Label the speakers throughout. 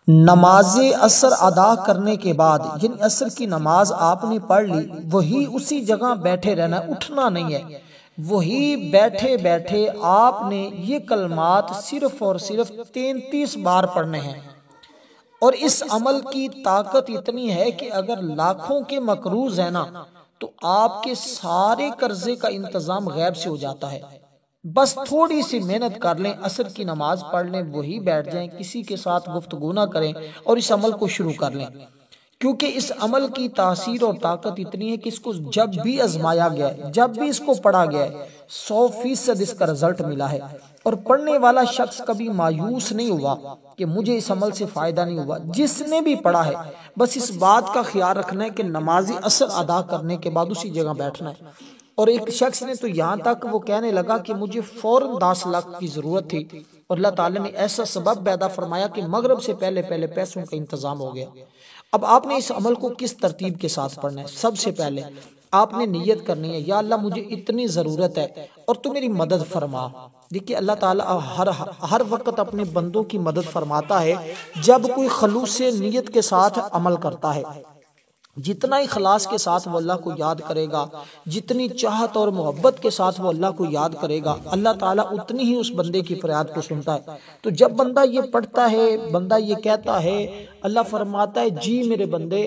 Speaker 1: نماز عصر ادا کرنے کے بعد یعنی عصر کی نماز آپ نے پڑھ لی، وہی اسی جگہ بیٹھے رہنا، اٹھنا نہیں ہے۔ وہی بیٹھے بیٹھے آپ نے یہ کلمات صرف اور صرف 33 بار پڑھنے ہیں، اور اس عمل کی طاقت اتنی ہے کہ اگر لاکھوں کے مقروض ہیں نا تو آپ کے سارے قرضے کا انتظام غیب سے ہو جاتا ہے۔ بس تھوڑی سی محنت کر لیں، عصر کی نماز پڑھ لیں، وہی بیٹھ جائیں، کسی کے ساتھ گفتگو نہ کریں اور اس عمل کو شروع کر لیں، کیونکہ اس عمل کی تاثیر اور طاقت اتنی ہے کہ اس کو جب بھی آزمایا گیا ہے، جب بھی اس کو پڑھا گیا ہے، 100% اس کا رزلٹ ملا ہے، اور پڑھنے والا شخص کبھی مایوس نہیں ہوا کہ مجھے اس عمل سے فائدہ نہیں ہوا۔ جس نے بھی پڑھا ہے بس اس بات کا خیال رکھنا ہے کہ نماز عصر ادا کرنے کے بعد اسی جگہ بیٹھنا ہے۔ اور ایک شخص نے تو یہاں تک وہ کہنے لگا کہ مجھے فوراً 10 لاکھ کی ضرورت تھی، اور اللہ تعالیٰ نے ایسا سبب پیدا فرمایا کہ مغرب سے پہلے پیسوں کا انتظام ہو گیا۔ اب آپ نے اس عمل کو کس ترتیب کے ساتھ پڑھنا ہے؟ سب سے پہلے آپ نے نیت کرنی ہے، یا اللہ مجھے اتنی ضرورت ہے اور تو میری مدد فرما۔ دیکھیے اللہ تعالیٰ ہر وقت اپنے بندوں کی مدد فرماتا ہے جب کوئی خلوص نیت کے ساتھ عمل کرتا ہے۔ جتنا اخلاص کے ساتھ وہ اللہ کو یاد کرے گا، جتنی چاہت اور محبت کے ساتھ وہ اللہ کو یاد کرے گا، اللہ تعالیٰ اتنی ہی اس بندے کی فریاد کو سنتا ہے۔ تو جب بندہ یہ پڑھتا ہے، بندہ یہ کہتا ہے، اللہ فرماتا ہے جی میرے بندے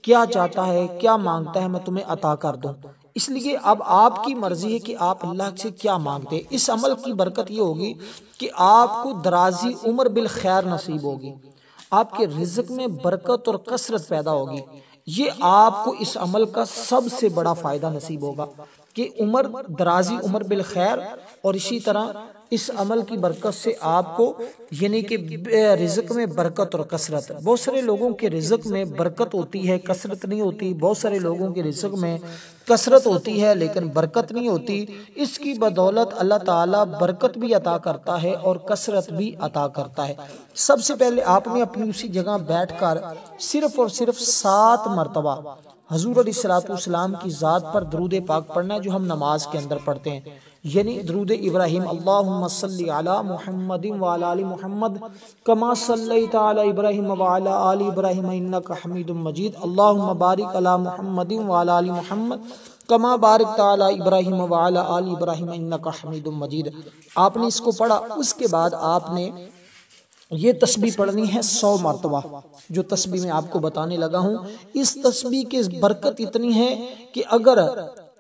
Speaker 1: کیا چاہتا ہے، کیا مانگتا ہے، میں تمہیں عطا کر دوں۔ اس لیے اب آپ کی مرضی ہے کہ آپ اللہ سے کیا مانگتے ہیں۔ اس عمل کی برکت یہ ہوگی کہ آپ کو درازی عمر بالخیر نصیب ہوگی، آپ کے رزق میں برکت اور کثرت پیدا ہوگی۔ یہ آپ کو اس عمل کا سب سے بڑا فائدہ نصیب ہوگا کہ درازی عمر بالخیر، اور اسی طرح اس عمل کی برکت سے آپ کو یعنی کہ رزق میں برکت اور کثرت۔ بہت سارے لوگوں کے رزق میں برکت ہوتی ہے، کثرت نہیں ہوتی۔ بہت سارے لوگوں کے رزق میں کثرت ہوتی ہے لیکن برکت نہیں ہوتی۔ اس کی بدولت اللہ تعالیٰ برکت بھی عطا کرتا ہے اور کثرت بھی عطا کرتا ہے۔ سب سے پہلے آپ نے اپنی اسی جگہ بیٹھ کر صرف اور صرف 7 مرتبہ حضور علیہ السلام کی ذات پر درود پاک پڑھنا ہے، جو ہم نماز کے اندر پڑھتے ہیں، یعنی درود ابراہیم، اللہم صلی علی محمد وعلی آل محمد کما صلیت علی ابراہیم وعلی آل ابراہیم انک حمید مجید، اللہم بارک علی محمد وعلی آل محمد کما بارکت علی ابراہیم وعلی آل ابراہیم انک حمید مجید۔ آپ نے اس کو پڑھا، اس کے بعد آپ نے یہ تسبیح پڑھنی ہے 100 مرتبہ، جو تسبیح میں آپ کو بتانے لگا ہوں۔ اس تسبیح کی برکت اتنی ہے کہ اگر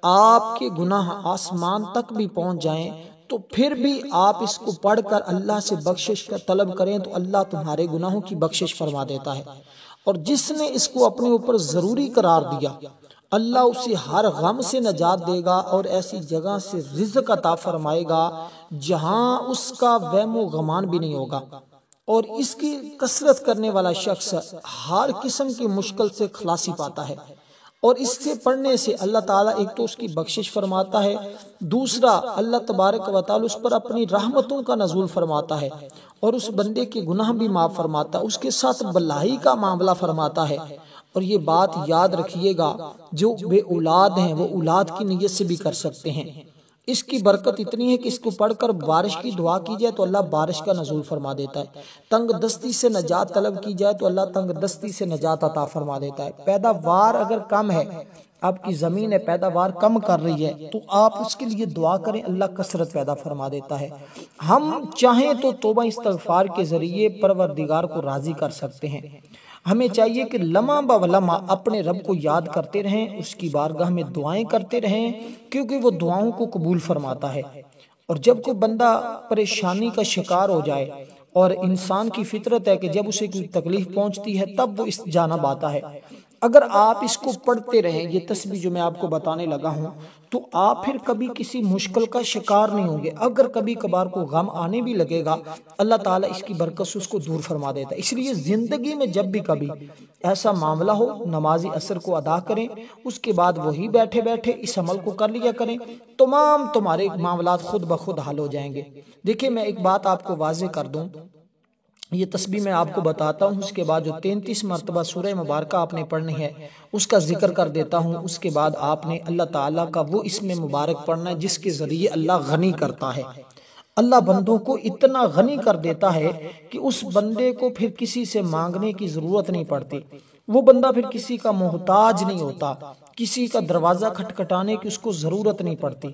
Speaker 1: آپ کے گناہ آسمان تک بھی پہنچ جائیں تو پھر بھی آپ اس کو پڑھ کر اللہ سے بخشش کا طلب کریں تو اللہ تمہارے گناہوں کی بخشش فرما دیتا ہے۔ اور جس نے اس کو اپنے اوپر ضروری قرار دیا، اللہ اسے ہر غم سے نجات دے گا اور ایسی جگہ سے رزق عطا فرمائے گا جہاں اس کا وہم و گمان بھی نہیں ہوگا۔ اور اس کی کثرت کرنے والا شخص ہر قسم کی مشکل سے خلاصی پاتا ہے، اور اس سے پڑھنے سے اللہ تعالیٰ ایک تو اس کی بخشش فرماتا ہے، دوسرا اللہ تبارک و تعالیٰ اس پر اپنی رحمتوں کا نزول فرماتا ہے اور اس بندے کے گناہ بھی معاف فرماتا ہے، اس کے ساتھ بلائی کا معاملہ فرماتا ہے۔ اور یہ بات یاد رکھیے گا، جو بے اولاد ہیں وہ اولاد کی نیت سے بھی کر سکتے ہیں۔ اس کی برکت اتنی ہے کہ اس کو پڑھ کر بارش کی دعا کی جائے تو اللہ بارش کا نزول فرما دیتا ہے، تنگ دستی سے نجات طلب کی جائے تو اللہ تنگ دستی سے نجات عطا فرما دیتا ہے۔ پیداوار اگر کم ہے، آپ کی زمین ہے پیداوار کم کر رہی ہے، تو آپ اس کے لیے دعا کریں، اللہ کثرت پیدا فرما دیتا ہے۔ ہم چاہیں تو توبہ استغفار کے ذریعے پروردگار کو راضی کر سکتے ہیں۔ ہمیں چاہیے کہ لمحہ بہ لمحہ اپنے رب کو یاد کرتے رہیں، اس کی بارگاہ میں دعائیں کرتے رہیں، کیونکہ وہ دعاؤں کو قبول فرماتا ہے۔ اور جب کوئی بندہ پریشانی کا شکار ہو جائے، اور انسان کی فطرت ہے کہ جب اسے کوئی تکلیف پہنچتی ہے تب وہ اس جانب آتا ہے، اگر آپ اس کو پڑھتے رہیں، یہ تسبیح جو میں آپ کو بتانے لگا ہوں، تو آپ پھر کبھی کسی مشکل کا شکار نہیں ہوں گے۔ اگر کبھی کبھار کو غم آنے بھی لگے گا، اللہ تعالیٰ اس کی برکت سے اس کو دور فرما دیتا ہے۔ اس لیے زندگی میں جب بھی کبھی ایسا معاملہ ہو، نماز عصر کو ادا کریں، اس کے بعد وہی بیٹھے بیٹھے اس عمل کو کر لیا کریں، تمہارے معاملات خود بخود حل ہو جائیں گے۔ دیکھیں میں ایک بات آپ کو واضح کر دوں، یہ تسبیح میں آپ کو بتاتا ہوں، اس کے بعد جو 33 مرتبہ سورہ مبارکہ آپ نے پڑھنی ہے اس کا ذکر کر دیتا ہوں۔ اس کے بعد آپ نے اللہ تعالیٰ کا وہ اسم مبارک پڑھنا ہے جس کے ذریعے اللہ غنی کرتا ہے۔ اللہ بندوں کو اتنا غنی کر دیتا ہے کہ اس بندے کو پھر کسی سے مانگنے کی ضرورت نہیں پڑتی، وہ بندہ پھر کسی کا محتاج نہیں ہوتا، کسی کا دروازہ کھٹکھٹانے کی اس کو ضرورت نہیں پڑتی۔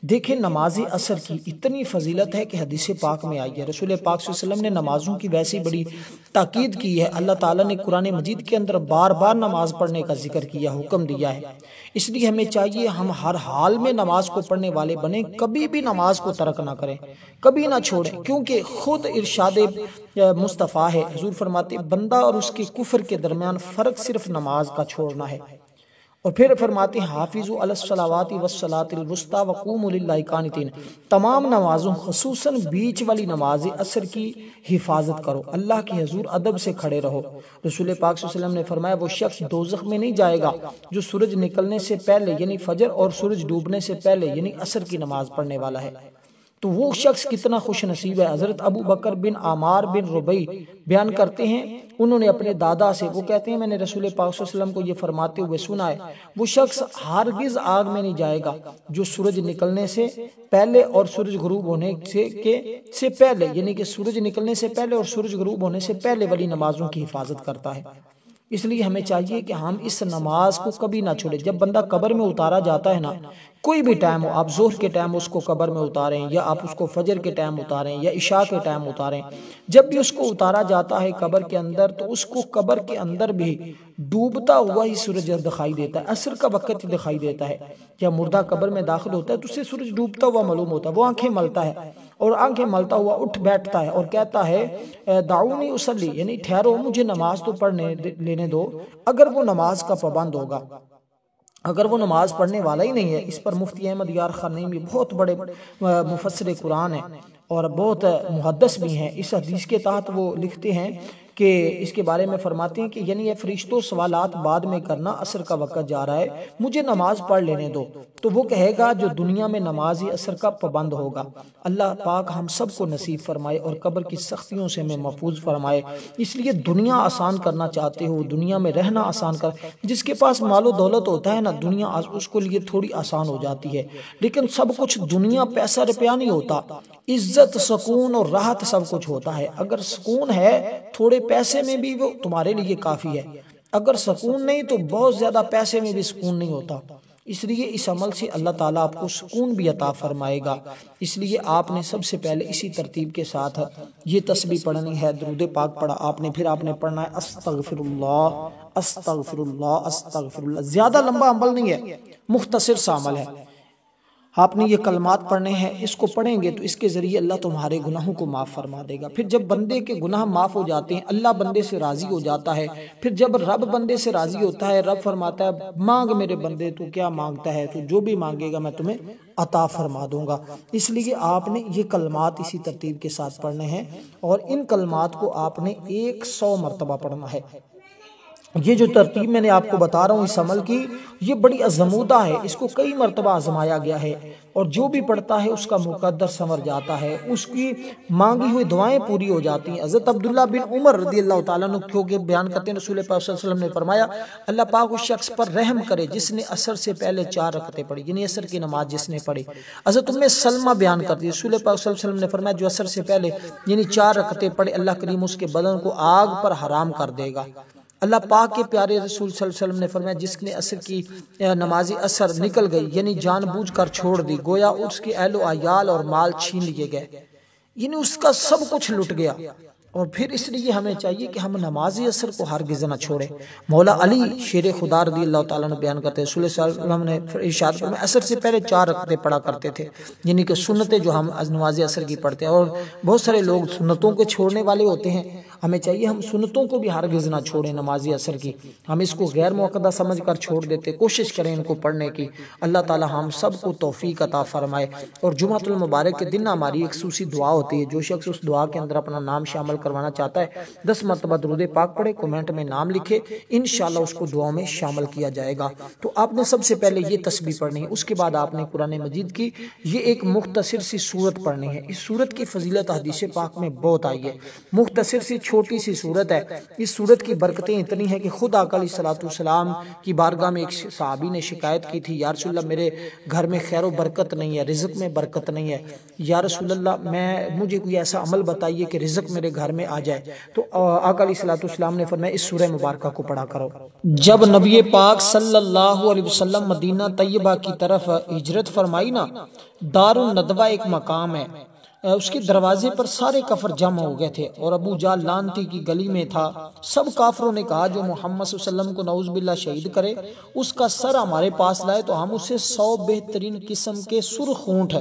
Speaker 1: دیکھیں نماز عصر کی اتنی فضیلت ہے کہ حدیث پاک میں آئی ہے، رسول پاک صلی اللہ علیہ وسلم نے نمازوں کی ویسی بڑی تاکید کی ہے، اللہ تعالیٰ نے قرآن مجید کے اندر بار بار نماز پڑھنے کا ذکر کیا، حکم دیا ہے۔ اس لیے ہمیں چاہیے ہم ہر حال میں نماز کو پڑھنے والے بنیں، کبھی بھی نماز کو ترک نہ کریں، کبھی نہ چھوڑیں، کیونکہ خود ارشاد مصطفیٰ ہے، حضور فرماتے بندہ اور اس کے کفر کے درمیان فرق صرف نماز کا چھوڑنا ہے۔ اور پھر فرماتے ہیں حافظوا علی الصلوات والصلاۃ الوسطی وقوموا للہ قانتین، تمام نمازوں خصوصاً بیچ والی نماز عصر کی حفاظت کرو، اللہ کے حضور ادب سے کھڑے رہو۔ رسول پاک صلی اللہ علیہ وسلم نے فرمایا وہ شخص دوزخ میں نہیں جائے گا جو سورج نکلنے سے پہلے یعنی فجر اور سورج ڈوبنے سے پہلے یعنی عصر کی نماز پڑھنے والا ہے۔ تو وہ شخص کتنا خوش نصیب ہے۔ حضرت ابو بکر بن عامر بن ربیع بیان کرتے ہیں، انہوں نے اپنے دادا سے، وہ کہتے ہیں میں نے رسول پاک صلی اللہ علیہ وسلم کو یہ فرماتے ہوئے سنا ہے، وہ شخص ہرگز آگ میں نہیں جائے گا جو سورج نکلنے سے پہلے اور سورج غروب ہونے سے پہلے یعنی کہ سورج نکلنے سے پہلے اور سورج غروب ہونے سے پہلے والی نمازوں کی حفاظت کرتا ہے۔ اس لیے ہمیں چاہیے کہ ہم اس نماز کو کبھی نہ چھوڑیں۔ جب بندہ قبر میں اتارا جاتا ہے نا، کوئی بھی ٹائم ہو، آپ ظہر کے ٹائم اس کو قبر میں اتاریں یا آپ اس کو فجر کے ٹائم اتاریں یا عشاء کے ٹائم اتاریں، جب بھی اس کو اتارا جاتا ہے قبر کے اندر تو اس کو قبر کے اندر بھی ڈوبتا ہوا ہی سورج دکھائی دیتا ہے، عصر کا وقت ہی دکھائی دیتا ہے۔ جب مردہ قبر میں داخل ہوتا ہے تو اسے سورج ڈوبتا ہوا معلوم ہوتا ہے، وہ آنکھیں ملتا ہے اور آنکھیں ملتا ہوا اٹھ بیٹھتا ہے اور کہتا ہے دعونی اصلی، یعنی ٹھہرو مجھے نماز تو پڑھنے لینے دو۔ اگر وہ نماز کا پابند ہوگا، اگر وہ نماز پڑھنے والا ہی نہیں ہے، اس پر مفتی احمد یار خان نعیمی بہت بڑے مفسر قرآن ہیں اور بہت محدث بھی ہیں، اس حدیث کے تحت وہ لکھتے ہیں کہ اس کے بارے میں فرماتے ہیں کہ یعنی یہ فرشتوں سوالات بعد میں کرنا، عصر کا وقت جا رہا ہے، مجھے نماز پڑھ لینے دو۔ تو وہ کہے گا جو دنیا میں نماز عصر کا پابند ہوگا۔ اللہ پاک ہم سب کو نصیب فرمائے اور قبر کی سختیوں سے ہمیں محفوظ فرمائے۔ اس لیے دنیا آسان کرنا چاہتے ہو، دنیا میں رہنا آسان کر، جس کے پاس مال و دولت ہوتا ہے نا، دنیا اس کو لیے تھوڑی آسان ہو جاتی ہے، لیکن سب کچھ دنیا پیسہ روپیہ نہیں ہوتا، عزت سکون اور راحت سب کچھ ہوتا ہے۔ اگر سکون ہے تھوڑے پیسے میں بھی وہ تمہارے لیے کافی ہے، اگر سکون نہیں تو بہت زیادہ پیسے میں بھی سکون نہیں ہوتا۔ اس لیے اس عمل سے اللہ تعالیٰ آپ کو سکون بھی عطا فرمائے گا۔ اس لیے آپ نے سب سے پہلے اسی ترتیب کے ساتھ یہ تسبیح پڑھنی ہے، درود پاک پڑھا آپ نے، پھر آپ نے پڑھنا ہے استغفر اللہ استغفر اللہ استغفر اللہ۔ زیادہ لمبا عمل نہیں ہے، مختصر سا عمل ہے۔ آپ نے یہ کلمات پڑھنے ہیں، اس کو پڑھیں گے تو اس کے ذریعے اللہ تمہارے گناہوں کو معاف فرما دے گا۔ پھر جب بندے کے گناہ معاف ہو جاتے ہیں، اللہ بندے سے راضی ہو جاتا ہے، پھر جب رب بندے سے راضی ہوتا ہے، رب فرماتا ہے مانگ میرے بندے، تو کیا مانگتا ہے، تو جو بھی مانگے گا میں تمہیں عطا فرما دوں گا۔ اس لیے آپ نے یہ کلمات اسی ترتیب کے ساتھ پڑھنے ہیں اور ان کلمات کو آپ نے 100 مرتبہ پڑھنا ہے۔ یہ جو ترتیب میں نے آپ کو بتا رہا ہوں اس عمل کی، یہ بڑی عزمودہ ہے، اس کو کئی مرتبہ آزمایا گیا ہے اور جو بھی پڑھتا ہے اس کا مقدر سنور جاتا ہے، اس کی مانگی ہوئی دعائیں پوری ہو جاتی ہیں۔ حضرت عبداللہ بن عمر رضی اللہ تعالیٰ عنہ کیونکہ بیان کرتے ہیں رسول پاک صلی اللہ علیہ وسلم نے فرمایا اللہ پاک اس شخص پر رحم کرے جس نے عصر سے پہلے 4 رکعتیں پڑھی، یعنی عصر کی نماز جس نے پڑھی۔ حضرت ام سلمہ بیان کرتی ہے رسول پاک صلی اللہ علیہ وسلم نے فرمایا جو عصر سے پہلے یعنی 4 رکعتیں پڑھے اللہ کریم اس کے بدن کو آگ پر حرام کر دے گا۔ اللہ پاک کے پیارے رسول صلی اللہ علیہ وسلم نے فرمایا جس نے عصر کی نماز عصر نکل گئی یعنی جان بوجھ کر چھوڑ دی، گویا اس کے اہل و عیال اور مال چھین لیے گئے، یعنی اس کا سب کچھ لٹ گیا۔ اور پھر اس لیے ہمیں چاہیے کہ ہم نماز عصر کو ہرگز نہ چھوڑیں۔ مولا علی شیر خدا رضی اللہ تعالیٰ نے بیان کرتے ہیں رسول صلی اللہ علیہ وسلم نے ارشاد فرمایا عصر سے پہلے 4 رکعتیں پڑھا کرتے تھے، یعنی کہ سنتیں جو ہم نماز عصر کی پڑھتے ہیں، اور بہت سارے لوگ سنتوں کو چھوڑنے والے ہوتے ہیں۔ ہمیں چاہیے ہم سنتوں کو بھی ہرگز نہ چھوڑیں، نماز عصر کی ہم اس کو غیر موقدہ سمجھ کر چھوڑ دیتے، کوشش کریں ان کو پڑھنے کی۔ اللہ تعالی ہم سب کو توفیق عطا فرمائے۔ اور جمعۃ المبارک کے دن ہماری ایک خصوصی دعا ہوتی ہے، جو شخص اس دعا کے اندر اپنا نام شامل کروانا چاہتا ہے 10 مرتبہ درود پاک پڑھے، کومنٹ میں نام لکھے، انشاءاللہ اس کو دعاؤں میں شامل کیا جائے گا۔ تو آپ نے سب سے پہلے یہ تسبیح پڑھنی ہے، اس کے بعد آپ نے قرآن مجید کی یہ ایک مختصر سی سورت پڑھنی ہے۔ اس سورت کی فضیلت حدیث پاک میں بہت آئی ہے، مختصر سی چھوٹی سی صورت ہے، اس صورت کی برکتیں اتنی ہیں کہ خود آقا علیہ الصلوۃ والسلام کی بارگاہ میں ایک صحابی نے شکایت کی تھی، یا رسول اللہ میرے گھر میں خیر و برکت نہیں ہے، رزق میں برکت نہیں ہے، یا رسول اللہ مجھے کوئی ایسا عمل بتائیے کہ رزق میرے گھر میں آ جائے۔ تو آقا علیہ الصلوۃ والسلام نے فرمایا اس سورہ مبارکہ کو پڑھا کرو۔ جب نبی پاک صلی اللہ علیہ وسلم مدینہ طیبہ کی طرف ہجرت فرمائی نا، دار الندوہ ایک مقام ہے، اس کے دروازے پر سارے کافر جمع ہو گئے تھے اور ابو جہل لعنتی کی گلی میں تھا۔ سب کافروں نے کہا جو محمد صلی اللہ علیہ وسلم کو نعوذ باللہ شہید کرے اس کا سر ہمارے پاس لائے تو ہم اسے 100 بہترین قسم کے سرخ اونٹ،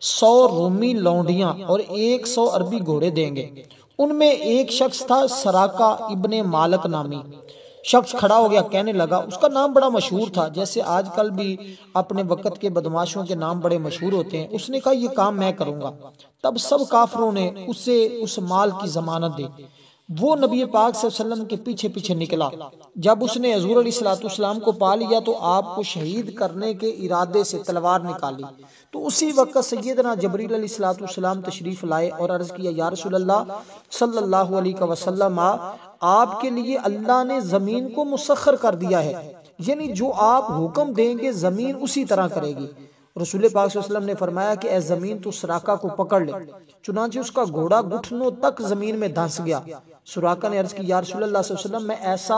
Speaker 1: 100 رومی لونڈیاں اور 100 عربی گھوڑے دیں گے۔ ان میں ایک شخص تھا سراقہ ابن مالک نامی، شخص کھڑا ہو گیا، کہنے لگا، اس کا نام بڑا مشہور تھا، جیسے آج کل بھی اپنے وقت کے بدماشوں کے نام بڑے مشہور ہوتے ہیں۔ اس نے کہا یہ کام میں کروں گا۔ تب سب کافروں نے اسے اس مال کی ضمانت دی۔ وہ نبی پاک صلی اللہ علیہ وسلم کے پیچھے پیچھے نکلا۔ جب اس نے حضور علیہ الصلوۃ والسلام کو پا لیا تو آپ کو شہید کرنے کے ارادے سے تلوار نکالی، تو اسی وقت سیدنا جبریل علیہ الصلوۃ والسلام تشریف لائے اور عرض کیا، یا رسول اللہ صلی اللہ علیہ وسلم، آپ کے لیے اللہ نے زمین کو مسخر کر دیا ہے، یعنی جو آپ حکم دیں گے زمین اسی طرح کرے گی۔ رسول پاک صلی اللہ علیہ وسلم نے فرمایا کہ اے زمین تو سراقہ کو پکڑ لے۔ چنانچہ اس کا گھوڑا گھٹنوں تک زمین میں دھنس گیا۔ سراقہ نے عرض کی، یا رسول اللہ صلی اللہ علیہ وسلم میں ایسا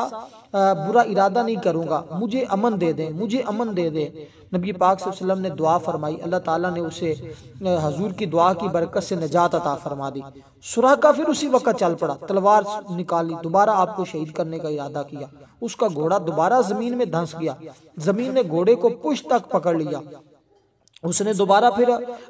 Speaker 1: برا ارادہ نہیں کروں گا، مجھے امن دے دیں، مجھے امن دے دیں۔ نبی پاک صلی اللہ علیہ وسلم نے دعا فرمائی، اللہ تعالیٰ نے اسے حضور کی دعا کی برکت سے نجات عطا فرما دی۔ سراقہ پھر اسی وقت چل پڑا، تلوار نکالی، دوبارہ آپ کو شہید کرنے کا ارادہ کیا۔ اس کا گھوڑا دوبارہ زمین میں دھنس گیا، زمین نے گھوڑے کو پشت تک پکڑ لیا۔ اس نے دوبارہ پھر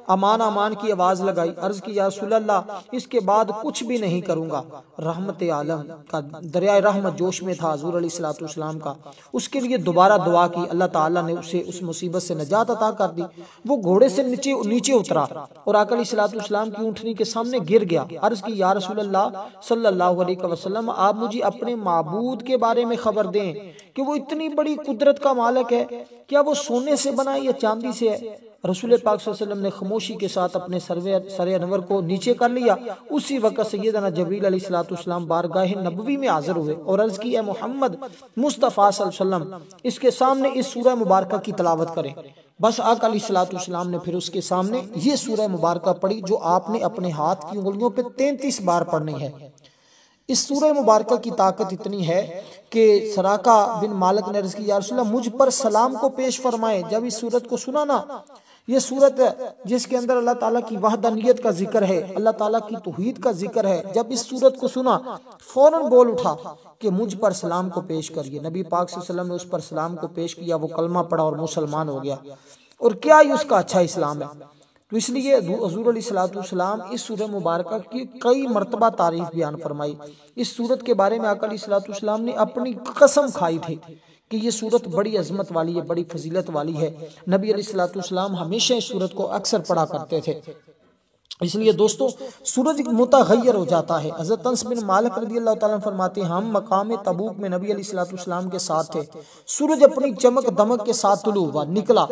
Speaker 1: امان امان کی آواز لگائی، عرض کی، یا رسول اللہ اس کے بعد کچھ بھی نہیں کروں گا۔ رحمت عالم کا دریائے رحمت جوش میں تھا حضور علیہ الصلوۃ والسلام کا، اس کے لیے دوبارہ دعا کی، اللہ تعالیٰ نے اسے اس مصیبت سے نجات عطا کر دی۔ وہ گھوڑے سے نیچے اترا اور آقا علیہ الصلوۃ والسلام کی اونٹنی کے سامنے گر گیا۔ عرض کی، یا رسول اللہ صلی اللہ علیہ وسلم، آپ مجھے اپنے معبود کے بارے میں خبر دیں کہ وہ اتنی بڑی قدرت کا مالک ہے، کیا وہ سونے سے بنا یا چاندی سے ہے؟ رسول پاک صلی اللہ علیہ وسلم نے خاموشی کے ساتھ اپنے سر انور کو نیچے کر لیا۔ اسی وقت سیدنا جبریل علیہ الصلوۃ والسلام بارگاہ نبوی میں حاضر ہوئے اور عرض کی، اے محمد مصطفیٰ صلی اللہ علیہ وسلم اس کے سامنے اس سورہ مبارکہ کی تلاوت کریں۔ بس آقا علیہ الصلوۃ والسلام نے پھر اس کے سامنے یہ سورہ مبارکہ پڑھی جو آپ نے اپنے ہاتھ کی انگلیوں پہ 33 بار پڑھنی ہے۔ اس سورہ مبارکہ کی طاقت اتنی ہے کہ سراقہ بن مالک نے عرض کی، یا رسول اللہ مجھ پر سلام کو پیش فرمائے۔ جب اس سورت کو سنا نا، یہ سورت جس کے اندر اللہ تعالیٰ کی وحدانیت کا ذکر ہے، اللہ تعالیٰ کی توحید کا ذکر ہے، جب اس سورت کو سنا فوراً بول اٹھا کہ مجھ پر سلام کو پیش کریے۔ نبی پاک صلی اللہ علیہ وسلم نے اس پر سلام کو پیش کیا، وہ کلمہ پڑھا اور مسلمان ہو گیا، اور کیا ہی اس کا اچھا اسلام ہے۔ تو اس لیے حضور علیہ الصلوۃ والسلام اس سورہ مبارکہ کی کئی مرتبہ تعریف بیان فرمائی۔ اس سورت کے بارے میں آقا علیہ الصلوۃ والسلام نے اپنی قسم کھائی تھی کہ یہ سورت بڑی عظمت والی ہے، بڑی فضیلت والی ہے۔ نبی علیہ الصلوۃ والسلام ہمیشہ اس سورت کو اکثر پڑھا کرتے تھے۔ اس لیے دوستو سورج متغیر ہو جاتا ہے۔ حضرت انس بن مالک رضی اللہ تعالیٰ عنہ فرماتے ہیں، ہم مقام تبوک میں نبی علیہ الصلوۃ والسلام کے ساتھ تھے، سورج اپنی چمک دمک کے ساتھ طلوع ہوا، نکلا،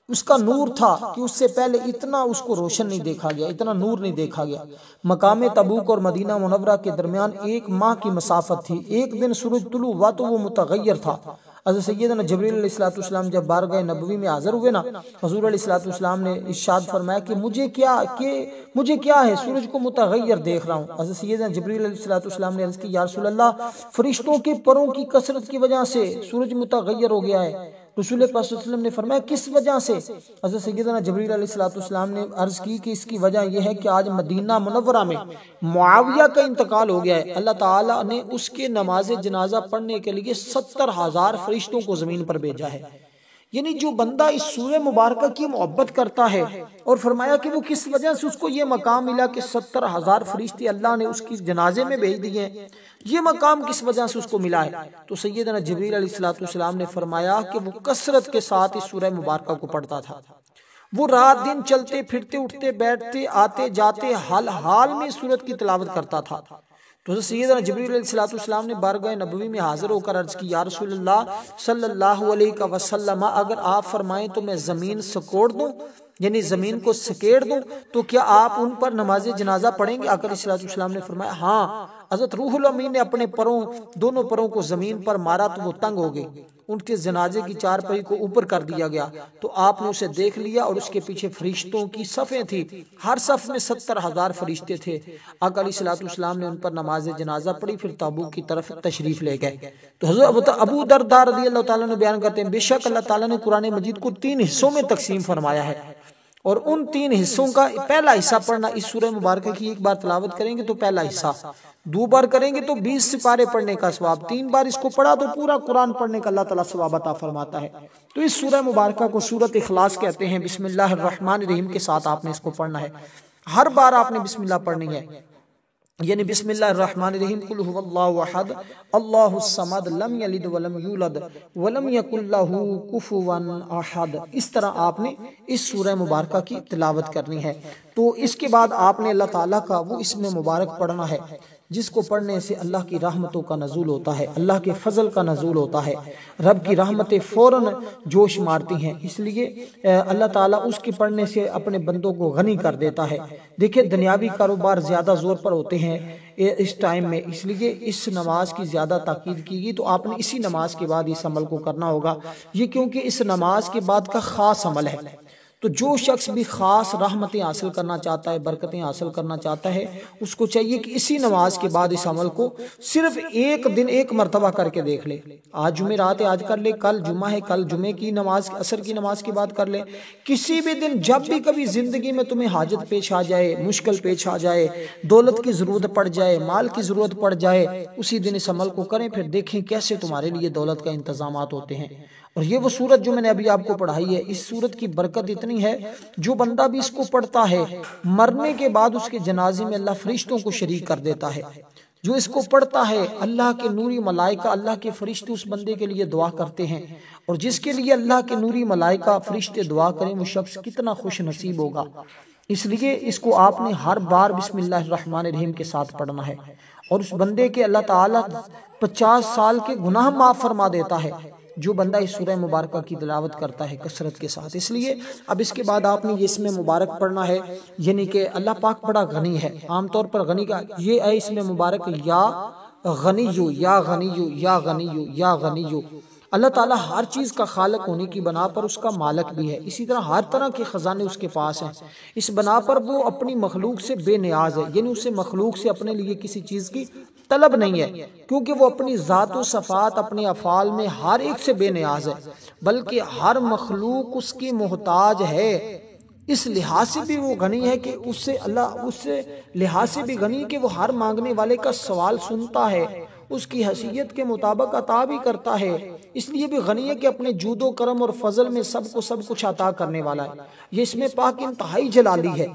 Speaker 1: اس کا نور تھا کہ اس سے پہلے اتنا اس کو روشن نہیں دیکھا گیا، اتنا نور نہیں دیکھا گیا۔ مقام تبوک اور مدینہ منورہ کے درمیان 1 ماہ کی مسافت تھی۔ ایک دن سورج طلوع ہوا تو وہ متغیر تھا۔ حضرت سیدنا جبریل علیہ الصلوۃ والسلام جب بارگاہ نبوی میں حاضر ہوئے نا، حضور علیہ الصلوۃ والسلام نے ارشاد فرمایا کہ مجھے کیا ہے، سورج کو متغیر دیکھ رہا ہوں۔ حضرت سیدنا جبریل علیہ الصلوۃ والسلام نے عرض کی، یا رسول اللہ فرشتوں کے پروں کی کثرت کی وجہ سے سورج متغیر ہو گیا ہے۔ رسول پاک صلی اللہ علیہ وسلم نے فرمایا کس وجہ سے؟ حضرت سیدنا جبریل علیہ الصلوۃ والسلام نے عرض کی کہ اس کی وجہ یہ ہے کہ آج مدینہ منورہ میں معاویہ کا انتقال ہو گیا ہے، اللہ تعالیٰ نے اس کے نماز جنازہ پڑھنے کے لیے 70,000 فرشتوں کو زمین پر بھیجا ہے۔ یعنی جو بندہ اس سورہ مبارکہ کی محبت کرتا ہے، اور فرمایا کہ وہ کس وجہ سے اس کو یہ مقام ملا کہ 70,000 فرشتے اللہ نے اس کی جنازے میں بھیج دیے ہیں، یہ مقام کس وجہ سے اس کو ملا ہے؟ تو سیدنا جبریل علیہ الصلوۃ والسلام نے فرمایا کہ وہ کثرت کے ساتھ اس سورہ مبارکہ کو پڑھتا تھا۔ وہ رات دن چلتے پھرتے اٹھتے بیٹھتے آتے جاتے حال میں سورت کی تلاوت کرتا تھا۔ تو سیدنا جبریل علیہ الصلوۃ والسلام نے بارگاہ نبوی میں حاضر ہو کر عرض کی، یا رسول اللہ صلی اللہ علیہ وسلم اگر آپ فرمائیں تو میں زمین سکوڑ دوں، یعنی زمین کو سکیڑ دوں، تو کیا آپ ان پر نماز جنازہ پڑھیں گے؟ آقا علیہ الصلوۃ والسلام نے فرمایا ہاں، حضرت روح الامین نے اپنے پروں دونوں پروں کو زمین پر مارا تو وہ تنگ ہو گئی، ان کے جنازے کی چارپائی کو اوپر کر دیا گیا تو آپ نے اسے دیکھ لیا اور اس کے پیچھے فرشتوں کی صفیں تھی، ہر صف میں 70,000 فرشتے تھے۔ آقا علیہ الصلوۃ والسلام نے ان پر نماز جنازہ پڑھی، پھر تابوت کی طرف تشریف لے گئے۔ تو حضرت ابو درداء رضی اللہ تعالیٰ نے بیان کرتے ہیں، بے شک اللہ تعالیٰ نے قرآن مجید کو 3 حصوں میں تقسیم فرمایا ہے، اور ان 3 حصوں کا پہلا حصہ پڑھنا، اس سورہ مبارکہ کی ایک بار تلاوت کریں گے تو پہلا حصہ، 2 بار کریں گے تو 20 سپارے پڑھنے کا ثواب، 3 بار اس کو پڑھا تو پورا قرآن پڑھنے کا اللہ تعالیٰ ثواب عطا فرماتا ہے۔ تو اس سورہ مبارکہ کو سورۃ اخلاص کہتے ہیں۔ بسم اللہ الرحمن الرحیم کے ساتھ آپ نے اس کو پڑھنا ہے، ہر بار آپ نے بسم اللہ پڑھنی ہے، یعنی بسم اللہ الرحمن الرحیم، قل هو اللہ احد اللہ الصمد لم یلد ولم یولد ولم یکن لہ کفوا احد، اس طرح آپ نے اس سورہ مبارکہ کی تلاوت کرنی ہے۔ تو اس کے بعد آپ نے اللہ تعالیٰ کا وہ اسم مبارک پڑھنا ہے جس کو پڑھنے سے اللہ کی رحمتوں کا نزول ہوتا ہے، اللہ کے فضل کا نزول ہوتا ہے، رب کی رحمتیں فوراً جوش مارتی ہیں، اس لیے اللہ تعالیٰ اس کی پڑھنے سے اپنے بندوں کو غنی کر دیتا ہے۔ دیکھیں دنیاوی کاروبار زیادہ زور پر ہوتے ہیں اس ٹائم میں، اس لیے اس نماز کی زیادہ تاکید کی گئی، تو آپ نے اسی نماز کے بعد اس عمل کو کرنا ہوگا، یہ کیونکہ اس نماز کے بعد کا خاص عمل ہے۔ تو جو شخص بھی خاص رحمتیں حاصل کرنا چاہتا ہے، برکتیں حاصل کرنا چاہتا ہے، اس کو چاہیے کہ اسی نماز کے بعد اس عمل کو صرف ایک دن ایک مرتبہ کر کے دیکھ لے۔ آج جمعرات ہے آج کر لے، کل جمعہ ہے کل جمعے کی نماز عصر کی نماز کے بعد کر لے، کسی بھی دن جب بھی کبھی زندگی میں تمہیں حاجت پیش آ جائے، مشکل پیش آ جائے، دولت کی ضرورت پڑ جائے، مال کی ضرورت پڑ جائے، اسی دن اس عمل کو کریں، پھر دیکھیں کیسے تمہارے لیے دولت کا انتظامات ہوتے ہیں۔ اور یہ وہ سورت جو میں نے ابھی آپ کو پڑھائی ہے، اس سورت کی برکت اتنی ہے، جو بندہ بھی اس کو پڑھتا ہے مرنے کے بعد اس کے جنازے میں اللہ فرشتوں کو شریک کر دیتا ہے۔ جو اس کو پڑھتا ہے اللہ کے نوری ملائکہ، اللہ کے فرشتے اس بندے کے لیے دعا کرتے ہیں، اور جس کے لیے اللہ کے نوری ملائکہ فرشتے دعا کریں وہ شخص کتنا خوش نصیب ہوگا۔ اس لیے اس کو آپ نے ہر بار بسم اللہ الرحمن الرحیم کے ساتھ پڑھنا ہے، اور اس بندے کے اللہ تعالیٰ 50 سال کے گناہ معاف فرما دیتا ہے جو بندہ اس سورہ مبارکہ کی تلاوت کرتا ہے کثرت کے ساتھ۔ اس لیے اب اس کے بعد آپ نے یہ اسم مبارک پڑھنا ہے، یعنی کہ اللہ پاک بڑا غنی ہے، عام طور پر غنی کا یہ ہے اسم مبارک، یا غنیو یا غنیو یا غنیو یا غنیو۔ اللہ تعالیٰ ہر چیز کا خالق ہونے کی بنا پر اس کا مالک بھی ہے، اسی طرح ہر طرح کے خزانے اس کے پاس ہیں، اس بنا پر وہ اپنی مخلوق سے بے نیاز ہے، یعنی اسے مخلوق سے اپنے لیے کسی چیز کی طلب نہیں ہے، کیونکہ وہ اپنی ذات و صفات اپنے افعال میں ہر ایک سے بے نیاز ہے، بلکہ ہر مخلوق اس کی محتاج ہے۔ اس لحاظ سے بھی وہ غنی ہے کہ اللہ اس سے لحاظ سے بھی غنی کہ وہ ہر مانگنے والے کا سوال سنتا ہے، اس کی حیثیت کے مطابق عطا بھی کرتا ہے، اس لیے بھی غنی ہے کہ اپنے جود و کرم اور فضل میں سب کو سب کچھ عطا کرنے والا ہے۔ یہ اس میں پاک انتہائی جلالی ہے،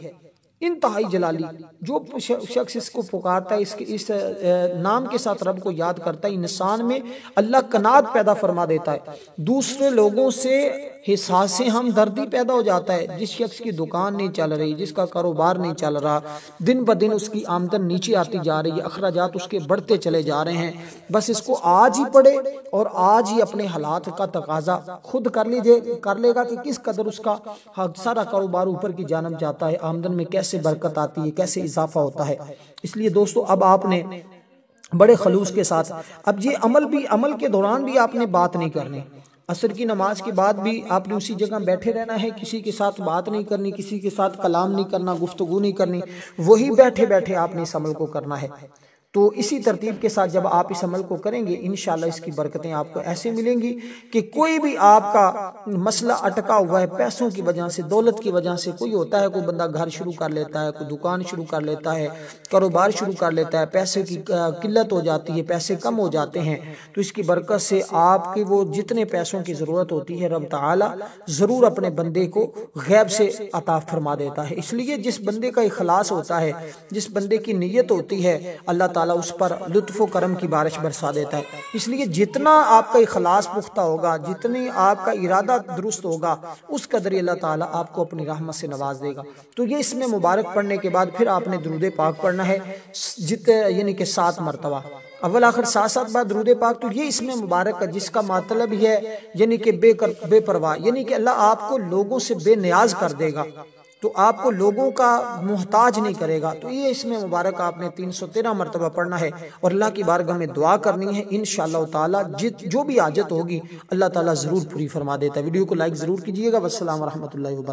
Speaker 1: انتہائی جلالی۔ جو شخص اس کو پکارتا ہے، اس نام کے ساتھ رب کو یاد کرتا ہے، انسان میں اللہ قناعت پیدا فرما دیتا ہے، دوسرے لوگوں سے احساس ہمدردی پیدا ہو جاتا ہے۔ جس شخص کی دکان نہیں چل رہی، جس کا کاروبار نہیں چل رہا، دن بدن اس کی آمدن نیچے آتی جا رہی ہے، اخراجات اس کے بڑھتے چلے جا رہے ہیں، بس اس کو آج ہی پڑھے اور آج ہی اپنے حالات کا تقاضا خود کر لے گا کہ کس قدر اس کا سارا کاروبار اوپر کی جانب جاتا ہے، آمدن میں کیسے برکت آتی ہے، کیسے اضافہ ہوتا ہے۔ اس لیے دوستو اب آپ نے بڑے خلوص کے ساتھ اب یہ عمل کے دوران بھی آپ نے بات نہیں کرنی، عصر کی نماز کے بعد بھی آپ نے اسی جگہ بیٹھے رہنا ہے، کسی کے ساتھ بات نہیں کرنی، کسی کے ساتھ کلام نہیں کرنا، گفتگو نہیں کرنی، وہی بیٹھے بیٹھے آپ نے اس عمل کو کرنا ہے۔ تو اسی ترتیب کے ساتھ جب آپ اس عمل کو کریں گے انشاءاللہ اس کی برکتیں آپ کو ایسے ملیں گی کہ کوئی بھی آپ کا مسئلہ اٹکا ہوا ہے پیسوں کی وجہ سے، دولت کی وجہ سے، کوئی ہوتا ہے کوئی بندہ گھر شروع کر لیتا ہے، کوئی دکان شروع کر لیتا ہے، کاروبار شروع کر لیتا ہے، پیسے کی قلت ہو جاتی ہے، پیسے کم ہو جاتے ہیں، تو اس کی برکت سے آپ کے وہ جتنے پیسوں کی ضرورت ہوتی ہے رب تعالی ضرور اپنے بندے کو غیب سے عطا فرما دیتا ہے۔ اس لیے جس بندے کا اخلاص ہوتا ہے، جس بندے کی نیت ہوتی ہے، اللہ تعالیٰ اس پر لطف و کرم کی بارش برسا دیتا ہے۔ اس لیے جتنا آپ کا اخلاص پختہ ہوگا، جتنی آپ کا ارادہ درست ہوگا، اس قدر اللہ تعالیٰ آپ کو اپنی رحمت سے نواز دے گا۔ تو یہ اس میں مبارک پڑھنے کے بعد پھر آپ نے درود پاک پڑھنا ہے، یعنی کہ 7 مرتبہ، اول آخر 7 بار درود پاک۔ تو یہ اس میں مبارک ہے جس کا مطلب ہے یعنی کہ بے پرواہ، یعنی کہ اللہ آپ کو لوگوں سے بے نیاز کر دے گا۔ تو آپ کو لوگوں کا محتاج نہیں کرے گا۔ تو یہ اس میں مبارک آپ نے 313 مرتبہ پڑھنا ہے اور اللہ کی بارگاہ میں دعا کرنی ہے، انشاءاللہ تعالی جو بھی حاجت ہوگی اللہ تعالیٰ ضرور پوری فرما دیتا ہے۔ ویڈیو کو لائک ضرور کیجئے گا۔ والسلام ورحمۃ اللہ وبرکاتہ۔